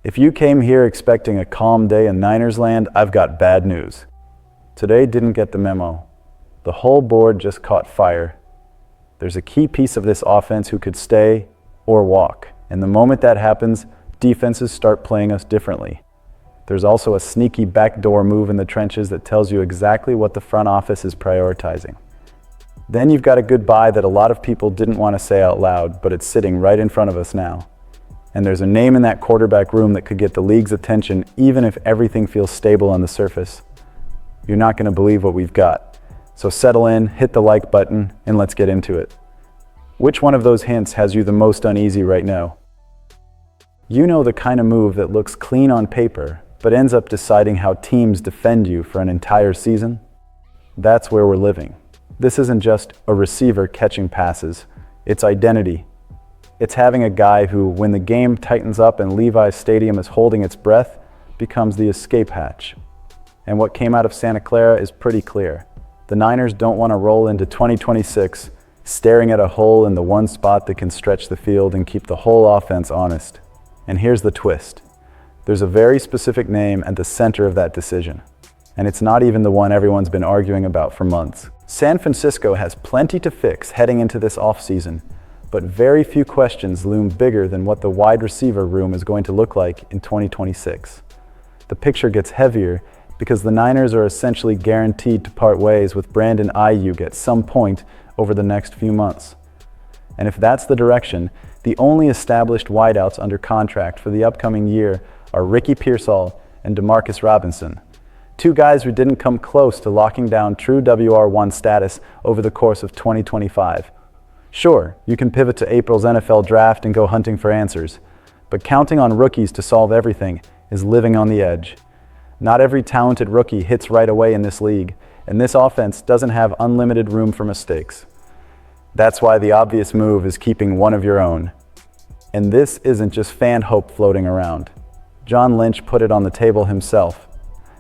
If you came here expecting a calm day in Niners land, I've got bad news. Today didn't get the memo. The whole board just caught fire. There's a key piece of this offense who could stay or walk. And the moment that happens, defenses start playing us differently. There's also a sneaky backdoor move in the trenches that tells you exactly what the front office is prioritizing. Then you've got a goodbye that a lot of people didn't want to say out loud, but it's sitting right in front of us now. And there's a name in that quarterback room that could get the league's attention even if everything feels stable on the surface. You're not going to believe what we've got. So settle in, hit the like button, and let's get into it. Which one of those hints has you the most uneasy right now? You know the kind of move that looks clean on paper, but ends up deciding how teams defend you for an entire season? That's where we're living. This isn't just a receiver catching passes, it's identity. It's having a guy who, when the game tightens up and Levi's Stadium is holding its breath, becomes the escape hatch. And what came out of Santa Clara is pretty clear. The Niners don't want to roll into 2026 staring at a hole in the one spot that can stretch the field and keep the whole offense honest. And here's the twist. There's a very specific name at the center of that decision. And it's not even the one everyone's been arguing about for months. San Francisco has plenty to fix heading into this offseason, but very few questions loom bigger than what the wide receiver room is going to look like in 2026. The picture gets heavier because the Niners are essentially guaranteed to part ways with Brandon Aiyuk at some point over the next few months. And if that's the direction, the only established wideouts under contract for the upcoming year are Ricky Pearsall and Demarcus Robinson, two guys who didn't come close to locking down true WR1 status over the course of 2025. Sure, you can pivot to April's NFL draft and go hunting for answers, but counting on rookies to solve everything is living on the edge. Not every talented rookie hits right away in this league, and this offense doesn't have unlimited room for mistakes. That's why the obvious move is keeping one of your own. And this isn't just fan hope floating around. John Lynch put it on the table himself.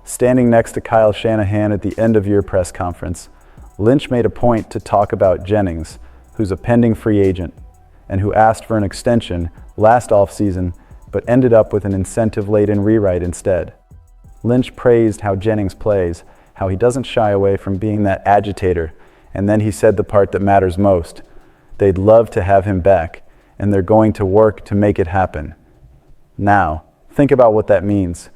Standing next to Kyle Shanahan at the end-of-year press conference, Lynch made a point to talk about Jennings, who's a pending free agent, and who asked for an extension last offseason, but ended up with an incentive-laden rewrite instead. Lynch praised how Jennings plays, how he doesn't shy away from being that agitator, and then he said the part that matters most. They'd love to have him back, and they're going to work to make it happen. Now, think about what that means.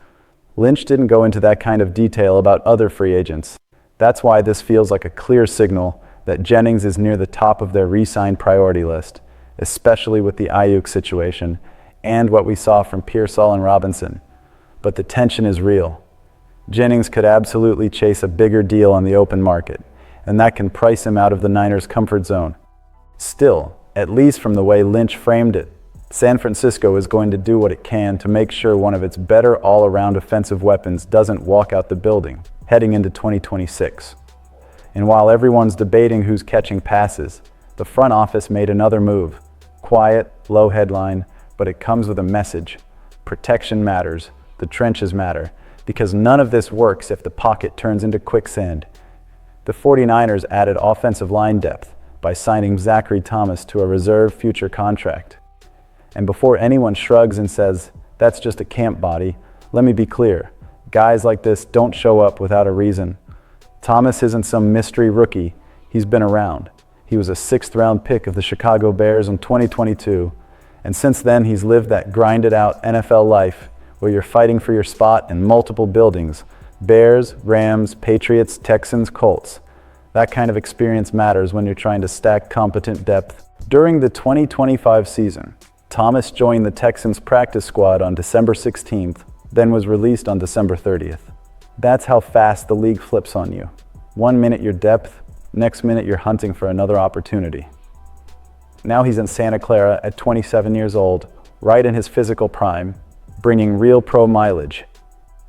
Lynch didn't go into that kind of detail about other free agents. That's why this feels like a clear signal that Jennings is near the top of their re-sign priority list, especially with the Aiyuk situation and what we saw from Pearsall and Robinson. But the tension is real. Jennings could absolutely chase a bigger deal on the open market, and that can price him out of the Niners' comfort zone. Still, at least from the way Lynch framed it, San Francisco is going to do what it can to make sure one of its better all-around offensive weapons doesn't walk out the building heading into 2026. And while everyone's debating who's catching passes, the front office made another move. Quiet, low headline, but it comes with a message. Protection matters. The trenches matter. Because none of this works if the pocket turns into quicksand. The 49ers added offensive line depth by signing Zachary Thomas to a reserve future contract. And before anyone shrugs and says, that's just a camp body, let me be clear. Guys like this don't show up without a reason. Thomas isn't some mystery rookie. He's been around. He was a 6th-round pick of the Chicago Bears in 2022. And since then, he's lived that grinded-out NFL life where you're fighting for your spot in multiple buildings. Bears, Rams, Patriots, Texans, Colts. That kind of experience matters when you're trying to stack competent depth. During the 2025 season, Thomas joined the Texans practice squad on December 16th, then was released on December 30th. That's how fast the league flips on you. 1 minute you're depth, next minute you're hunting for another opportunity. Now he's in Santa Clara at 27 years old, right in his physical prime, bringing real pro mileage,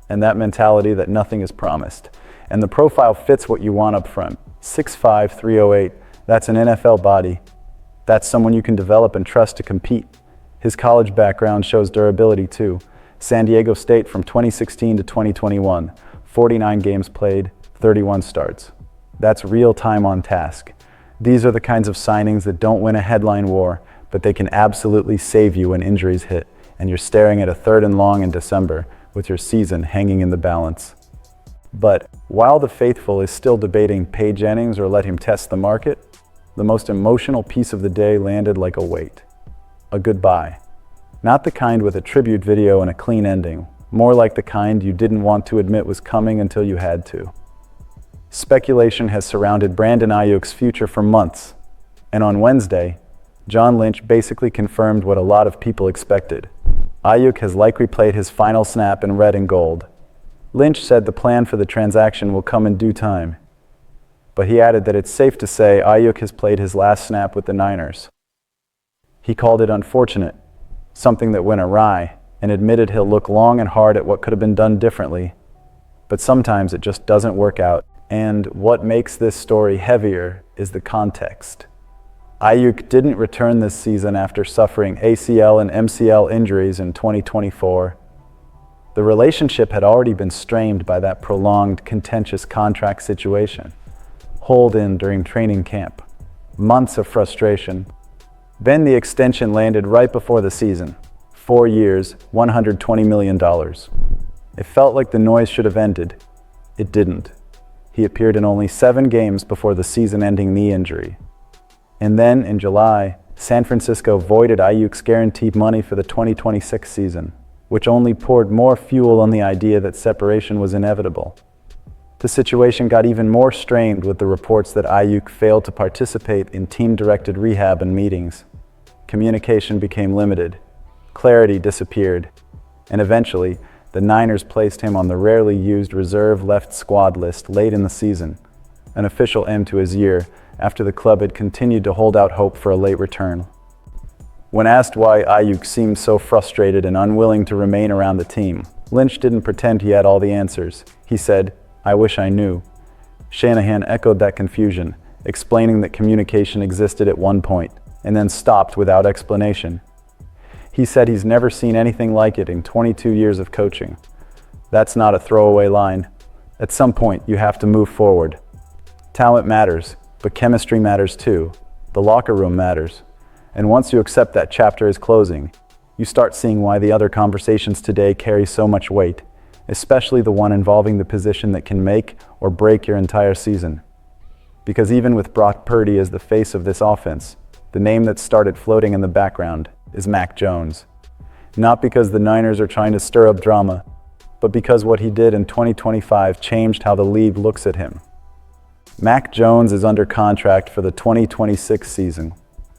and that mentality that nothing is promised. And the profile fits what you want up front. 6'5", 308, that's an NFL body. That's someone you can develop and trust to compete. His college background shows durability too. San Diego State from 2016 to 2021, 49 games played, 31 starts. That's real time on task. These are the kinds of signings that don't win a headline war, but they can absolutely save you when injuries hit. and you're staring at a 3rd and long in December with your season hanging in the balance. But while the faithful is still debating pay Jennings or let him test the market, the most emotional piece of the day landed like a weight. A goodbye. Not the kind with a tribute video and a clean ending, more like the kind you didn't want to admit was coming until you had to. Speculation has surrounded Brandon Aiyuk's future for months, and on Wednesday, John Lynch basically confirmed what a lot of people expected. Aiyuk has likely played his final snap in red and gold. Lynch said the plan for the transaction will come in due time, but he added that it's safe to say Aiyuk has played his last snap with the Niners. He called it unfortunate, something that went awry, and admitted he'll look long and hard at what could have been done differently. But sometimes it just doesn't work out. And what makes this story heavier is the context. Aiyuk didn't return this season after suffering ACL and MCL injuries in 2024. The relationship had already been strained by that prolonged, contentious contract situation, holed in during training camp. Months of frustration. Then the extension landed right before the season. 4 years, $120 million. It felt like the noise should have ended. It didn't. He appeared in only 7 games before the season-ending knee injury. And then, in July, San Francisco voided Aiyuk's guaranteed money for the 2026 season, which only poured more fuel on the idea that separation was inevitable. The situation got even more strained with the reports that Aiyuk failed to participate in team-directed rehab and meetings. Communication became limited. Clarity disappeared. And eventually, the Niners placed him on the rarely used reserve left squad list late in the season, an official end to his year after the club had continued to hold out hope for a late return. When asked why Aiyuk seemed so frustrated and unwilling to remain around the team, Lynch didn't pretend he had all the answers. He said, "I wish I knew." Shanahan echoed that confusion, explaining that communication existed at one point, and then stopped without explanation. He said he's never seen anything like it in 22 years of coaching. That's not a throwaway line. At some point, you have to move forward. Talent matters, but chemistry matters too. The locker room matters. And once you accept that chapter is closing, you start seeing why the other conversations today carry so much weight, especially the one involving the position that can make or break your entire season. Because even with Brock Purdy as the face of this offense, the name that started floating in the background is Mac Jones. Not because the Niners are trying to stir up drama, but because what he did in 2025 changed how the league looks at him. Mac Jones is under contract for the 2026 season.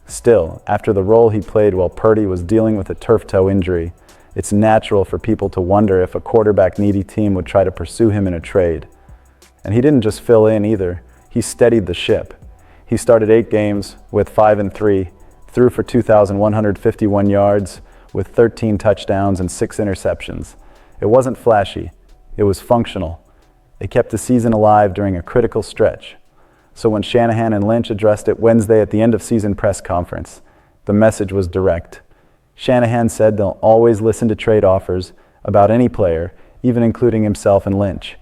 Still, after the role he played while Purdy was dealing with a turf toe injury, it's natural for people to wonder if a quarterback-needy team would try to pursue him in a trade. And he didn't just fill in either, he steadied the ship. He started 8 games with 5-3, threw for 2,151 yards with 13 touchdowns and 6 interceptions. It wasn't flashy, it was functional. It kept the season alive during a critical stretch. So when Shanahan and Lynch addressed it Wednesday at the end-of-season press conference, the message was direct. Shanahan said they'll always listen to trade offers about any player, even including himself and Lynch.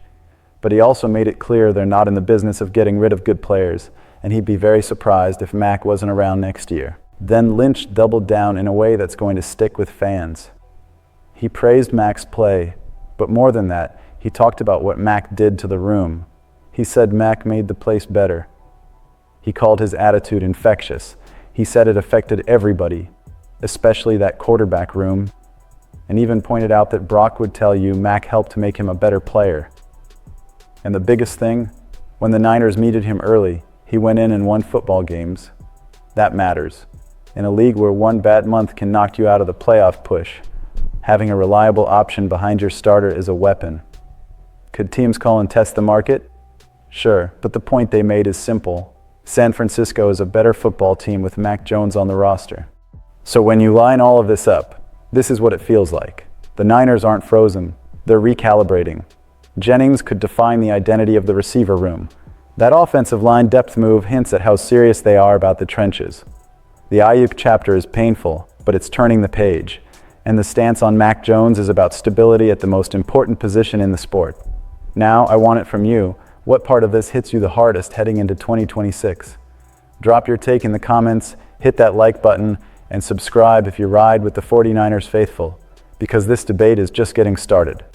But he also made it clear they're not in the business of getting rid of good players, and he'd be very surprised if Mac wasn't around next year. Then Lynch doubled down in a way that's going to stick with fans. He praised Mac's play, but more than that, he talked about what Mac did to the room. He said Mac made the place better. He called his attitude infectious. He said it affected everybody, especially that quarterback room, and even pointed out that Brock would tell you Mac helped to make him a better player. And the biggest thing, when the Niners needed him early, he went in and won football games. That matters. In a league where one bad month can knock you out of the playoff push, having a reliable option behind your starter is a weapon. Could teams call and test the market? Sure, but the point they made is simple. San Francisco is a better football team with Mac Jones on the roster. So when you line all of this up, this is what it feels like. The Niners aren't frozen, they're recalibrating. Jennings could define the identity of the receiver room. That offensive line depth move hints at how serious they are about the trenches. The Aiyuk chapter is painful, but it's turning the page. And the stance on Mac Jones is about stability at the most important position in the sport. Now, I want it from you. What part of this hits you the hardest heading into 2026? Drop your take in the comments, hit that like button, and subscribe if you ride with the 49ers faithful. because this debate is just getting started.